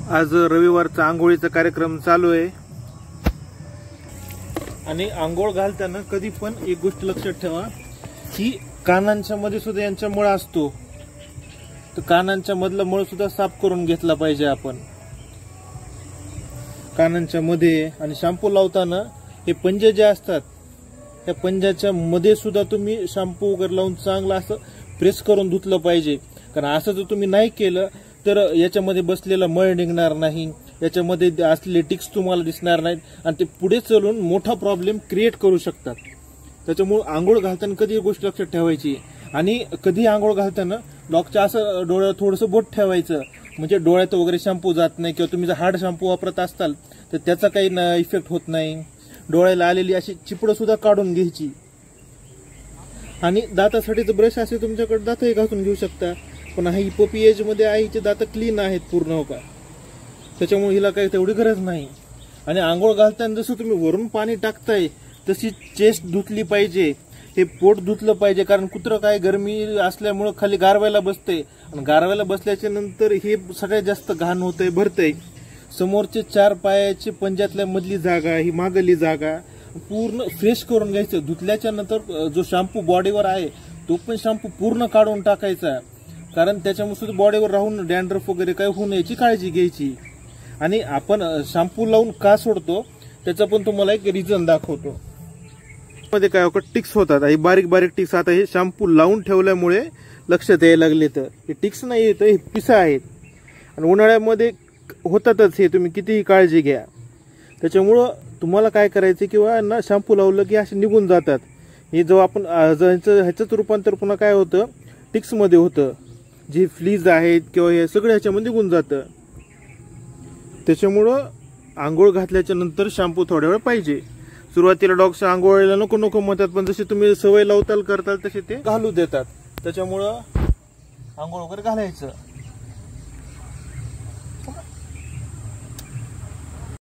आज रविवारचा आंघोळीचा कार्यक्रम चालू आहे आणि आंघोळ घालताना कधी पण एक गोष्ट लक्षात ठेवा की कानांच्या मध्ये सुद्धा यांचा मळ असतो, तर कानांच्या मधला मळ सुद्धा साफ करून घेतला पाहिजे आपण कानांच्या मध्ये. आणि शॅम्पू लावताना हे पंजे जे असतात त्या पंजाच्या मध्ये सुद्धा तुम्ही शॅम्पू वगैरे लावून चांगला असं प्रेस करून धुतलं पाहिजे. कारण असं जर तुम्ही नाही केलं तर याच्यामध्ये बसलेला मळ निघणार नाही, याच्यामध्ये असलेले टिक्स तुम्हाला दिसणार नाहीत आणि ते पुढे चलून मोठा प्रॉब्लेम क्रिएट करू शकतात. त्याच्यामुळे आंघोळ घालताना कधी एक गोष्ट लक्षात ठेवायची आणि कधी आंघोळ घालताना डॉगच्या असं डोळ्यात थोडंसं बोट ठेवायचं, म्हणजे डोळ्यात वगैरे शॅम्पू जात नाही. किंवा तुम्ही जर हार्ड शॅम्पू वापरत असाल तर त्याचा काही इफेक्ट होत नाही. डोळ्याला आलेली अशी चिपडं सुद्धा काढून घ्यायची. आणि दातासाठीचं ब्रश असे तुमच्याकडे दातही घासून घेऊ शकता, पण ही पपी एज मध्ये आईचे दात क्लीन आहेत पूर्ण हो का, त्याच्यामुळे हिला काही तेवढी गरज नाही. आणि आंघोळ घालताना जसं तुम्ही वरून पाणी टाकताय तशी चेस्ट धुतली पाहिजे, हे पोट धुतलं पाहिजे. कारण कुत्रं काय गरमी असल्यामुळे खाली गारवायला बसते आणि गारवायला बसल्याच्या नंतर हे सगळ्यात जास्त घाण होतंय, भरतंय. समोरचे 4 पायाची पंजातल्या मधली जागा, ही मागली जागा पूर्ण फ्रेश करून घ्यायचं. धुतल्याच्या नंतर जो शॅम्पू बॉडीवर आहे तो पण शॅम्पू पूर्ण काढून टाकायचा, कारण त्याच्यामुळे सुद्धा बॉडीवर राहून डॅन्ड्रफ वगैरे काही होऊ नयेची काळजी घ्यायची. आणि आपण शॅम्पू लावून का सोडतो त्याचा पण तुम्हाला एक रिझन दाखवतो. मध्ये काय टिक्स होतात, हे बारीक बारीक टिक्स आता हे शॅम्पू लावून ठेवल्यामुळे लक्षात यायला लागले. तर हे टिक्स नाही येत, हे पिसा आहेत आणि उन्हाळ्यामध्ये होतातच, हे तुम्ही कितीही काळजी घ्या. त्याच्यामुळं तुम्हाला काय करायचं किंवा ना शॅम्पू लावलं की असे निघून जातात. हे जो आपण ह्याचं रूपांतर पुन्हा काय होतं टिक्स मध्ये होतं, जे फ्लीज आहेत किंवा हे सगळं ह्याच्यामध्ये निघून जातं. त्याच्यामुळं आंघोळ घातल्याच्या नंतर शॅम्पू थोड्या वेळ पाहिजे. सुरुवातीला डॉग्स आंघोळीला नको नको म्हणतात, पण जशी तुम्ही सवय लावताल करताल तसे ते घालू देतात. त्याच्यामुळं आंघोळ वगैरे घालायचं.